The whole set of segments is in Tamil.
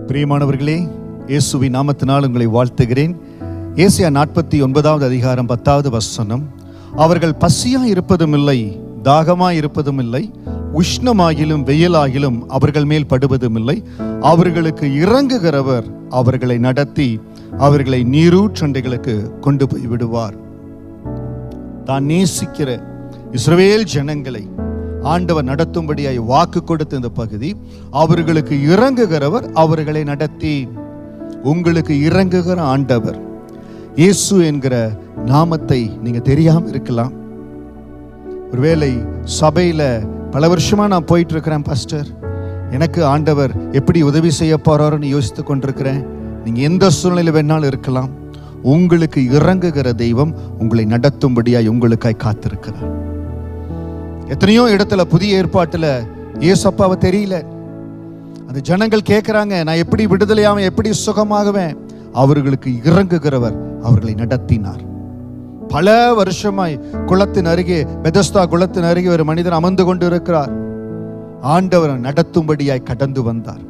பிரியமானவர்களே, இயேசுவின் நாமத்தினால் உங்களை வாழ்த்துகிறேன். ஏசாயா 49வது அதிகாரம் 10வது வசனம், அவர்கள் பசியாய் இருப்பதும் இல்லை, தாகமாய் இருப்பதும் இல்லை, உஷ்ணமாகிலும் வெயிலாகிலும் அவர்கள் மேல் படுவதும் இல்லை, அவர்களுக்கு இறங்குகிறவர் அவர்களை நடத்தி அவர்களை நீரூற்றண்டைகளுக்கு கொண்டு போய் விடுவார். தான் நேசிக்கிற இஸ்ரவேல் ஜனங்களை ஆண்டவர் நடத்தும்படியாய் வாக்கு கொடுத்த இந்த பகுதி, அவர்களுக்கு இறங்குகிறவர் அவர்களை நடத்தி. உங்களுக்கு இறங்குகிற ஆண்டவர் இயேசு என்கிற நாமத்தை நீங்க தெரியாம இருக்கலாம். ஒருவேளை சபையில பல வருஷமா நான் போயிட்டு இருக்கிறேன் பாஸ்டர், எனக்கு ஆண்டவர் எப்படி உதவி செய்ய போறாருன்னு யோசித்து கொண்டிருக்கிறேன். நீங்க எந்த சூழ்நிலை வேணாலும் இருக்கலாம், உங்களுக்கு இறங்குகிற தெய்வம் உங்களை நடத்தும்படியாய் உங்களுக்காய் காத்திருக்கிறார். எத்தனையோ இடத்துல புதிய ஏற்பாட்டுல ஏசப்பாவை தெரியல, அந்த ஜனங்கள் கேட்கிறாங்க, நான் எப்படி விடுதலையாவேன், எப்படி சுகமாகுவேன்? அவர்களுக்கு இறங்குகிறவர் அவர்களை நடத்தினார். பல வருஷமாய் குளத்தின் அருகே, பெதஸ்தா குளத்தின் அருகே ஒரு மனிதன் அமர்ந்து கொண்டு இருக்கிறார். ஆண்டவர் நடத்தும்படியாய் கடந்து வந்தார்.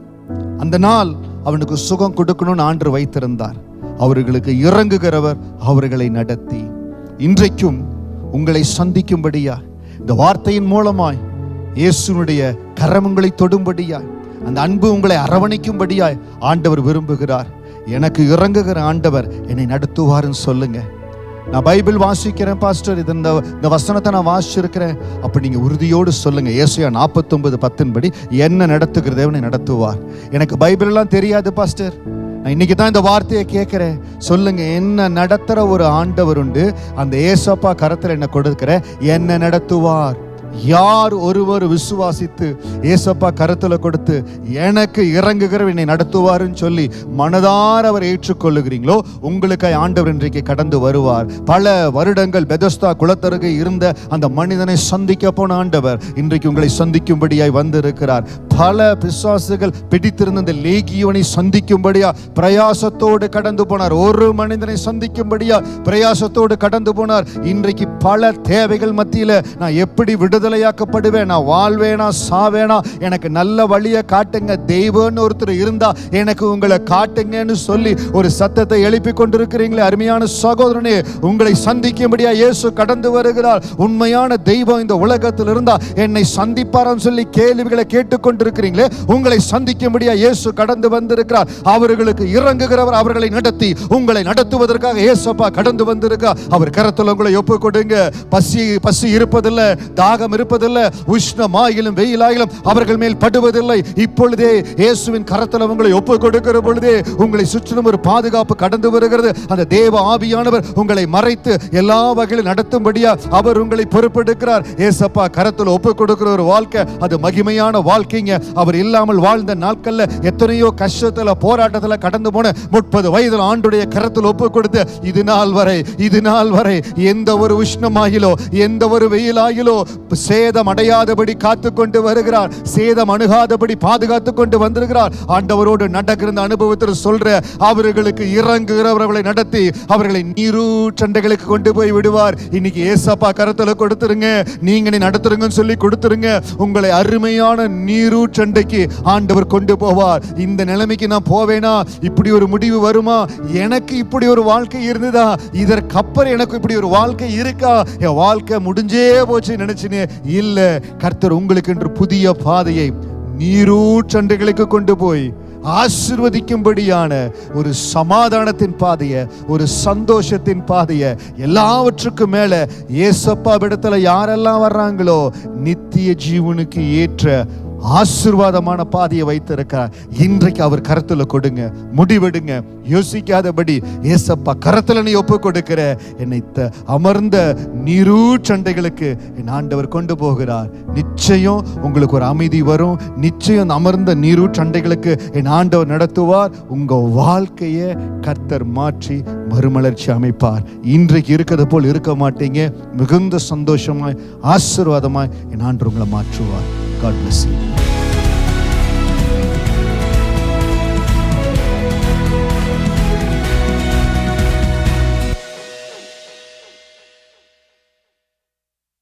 அந்த நாள் அவனுக்கு சுகம் கொடுக்கணும்னு ஆண்டவர் வைத்திருந்தார். அவர்களுக்கு இறங்குகிறவர் அவர்களை நடத்தி. இன்றைக்கும் உங்களை சந்திக்கும்படியா, இந்த வார்த்தையின் மூலமாய் இயேசுனுடைய கரங்களை தொடும்படியாய், அந்த அன்பு உங்களை அரவணைக்கும்படியாய் ஆண்டவர் விரும்புகிறார். எனக்கு இறங்குகிற ஆண்டவர் என்னை நடத்துவாருன்னு சொல்லுங்க. நான் பைபிள் வாசிக்கிறேன் பாஸ்டர், இந்த வசனத்தை நான் வாசிச்சிருக்கிறேன். அப்ப நீங்க உறுதியோடு சொல்லுங்க, ஏசாயா 49:10 படி என்ன நடத்துகிற தேவனை நடத்துவார். எனக்கு பைபிள் எல்லாம் தெரியாது பாஸ்டர், நான் இன்னைக்கு தான் இந்த வார்த்தையை கேட்கிறேன். சொல்லுங்க, என்ன நடத்துற ஒரு ஆண்டவர் உண்டு. அந்த ஏசப்பா கரத்துல என்ன கொடுக்கிற, என்ன நடத்துவார். யார் ஒருவர் விசுவாசித்து ஏசப்பா கரத்துல கொடுத்து எனக்கு இறங்குகிற என்னை நடத்துவாருன்னு சொல்லி மனதார அவர் ஏற்றுக்கொள்ளுகிறீங்களோ, உங்களுக்கு ஆண்டவர் இன்றைக்கு கடந்து வருவார். பல வருடங்கள் பெதஸ்தா குளத்தருகே இருந்த அந்த மனிதனை சந்திக்க போன ஆண்டவர் இன்றைக்கு உங்களை சந்திக்கும்படியாய் வந்திருக்கிறார். பல பிசாசுகள் பிடித்திருந்த இந்த லேகியோனை சந்திக்கும்படியா பிரயாசத்தோடு கடந்து போனார். ஒரு மனிதனை சந்திக்கும்படியா பிரயாசத்தோடு கடந்து போனார். இன்றைக்கு பல தேவைகள் மத்தியில நான் எப்படி விடுதலையாக்கப்படுவேன், நான் வாழ்வேனா சாவேனா, எனக்கு நல்ல வழியை காட்டுங்க, தெய்வம்னு ஒருத்தர் இருந்தா எனக்கு உங்களை காட்டுங்கன்னு சொல்லி ஒரு சத்தத்தை எழுப்பி கொண்டிருக்கிறீங்களே அருமையான சகோதரனே, உங்களை சந்திக்கும்படியா இயேசு கடந்து வருகிறார். உண்மையான தெய்வம் இந்த உலகத்தில் இருந்தா என்னை சந்திப்பாரான்னு சொல்லி கேள்விகளை கேட்டுக்கொண்டு இருக்கிறீங்களே, உங்களை சந்திக்கும்படியா இயேசு கடந்து வந்திருக்கிறார். அவர்களுக்கு இறங்குகிறவர் அவர்களை நடத்தி உங்களை நடத்துவதற்காக இயேசுப்பா கடந்து வந்திருக்கிறார். அவர் கரத்தில் உங்களை ஒப்பு கொடுங்க. பசி இருப்பதில்லை, தாகம் இருப்பதில்லை, உஷ்ணமாயிலும் வெயிலாயிலும் அவர்கள் மேல் படுவதில்லை. இப்பொழுதே இயேசுவின் கரத்தில் உங்களை ஒப்பு கொடுக்கிற பொழுதே உங்களை சுற்றிலும் ஒரு பாதுகாப்பு கடந்து வருகிறது. அந்த தேவ ஆவியானவர் உங்களை மறைத்து எல்லா வகையிலும் நடத்தும்படியா அவர் உங்களை பொறுப்பெடுக்கிறார். இயேசுப்பா கரத்தில் ஒப்பு கொடுக்கிற ஒரு வாழ்க்கை அது மகிமையான வாழ்க்கைங்க. அவர் இல்லாமல் வாழ்ந்த நாட்கள்ல எத்தனையோ கஷ்டத்துல போராட்டத்துல கடந்து போன 30 வயதில் ஆண்டுடைய கரத்தில் ஒப்பு கொடுத்து இது நாள் வரை எந்த ஒரு உஷ்ணமாகிலோ எந்த ஒரு வெயிலாகிலோ சேதம் அடையாதபடி காத்து கொண்டு வருகிறார். சேதம் அணுகாதபடி பாதுகாத்து கொண்டு வந்திருக்கிறார். ஆண்டவரோடு நடக்கிற அனுபவத்தில் சொல்ற, அவர்களுக்கு இறங்குகிறவர்களை நடத்தி அவர்களை நீரூற்றண்டைகளுக்கு கொண்டு போய் விடுவார். இன்னைக்கு ஏசப்பா கரத்துல கொடுத்துருங்க, நீங்க நடத்துருங்கன்னு சொல்லி கொடுத்துருங்க. உங்களை அருமையான நீரூற்றண்டைக்கு ஆண்டவர் கொண்டு போவார். இந்த நிலைமைக்கு நான் போவேனா, இப்படி ஒரு முடிவு வருமா, எனக்கு இப்படி ஒரு வாழ்க்கை இருந்ததா, இதற்கப்புறம் எனக்கு இப்படி ஒரு வாழ்க்கை இருக்கா, என் வாழ்க்கை முடிஞ்சே போச்சு நினைச்சினே இல்ல. கர்த்தர் உங்களுக்கு என்று புதிய பாதையை நீரூற்றண்டைகளுக்கு கொண்டு போய் ஆசீர்வதிக்கும்படியான ஒரு சமாதானத்தின் பாதையை, ஒரு சந்தோஷத்தின் பாதையை, எல்லாவற்றுக்கும் மேல ஏசப்பா இடத்துல யாரெல்லாம் வர்றாங்களோ நித்திய ஜீவனுக்கு ஏற்ற ஆசீர்வாதமான பாதையை வைத்திருக்கிறார். இன்றைக்கு அவர் கரத்துல கொடுங்க, முடிவெடுங்க, யோசிக்காதபடி ஏசப்பா கரத்துல நீ ஒப்பு கொடுக்கிற என்னை அமர்ந்த நீரூற்றண்டைகளுக்கு என் ஆண்டவர் கொண்டு போகிறார். நிச்சயம் உங்களுக்கு ஒரு அமைதி வரும். நிச்சயம் அமர்ந்த நீரூற்றண்டைகளுக்கு என் ஆண்டவர் நடத்துவார். உங்க வாழ்க்கையை கர்த்தர் மாற்றி மறுமலர்ச்சி அமைப்பார். இன்றைக்கு இருக்கிறது போல் இருக்க மாட்டீங்க. மிகுந்த சந்தோஷமாய் ஆசீர்வாதமாய் என் ஆண்டவர் உங்களை மாற்றுவார். God bless you.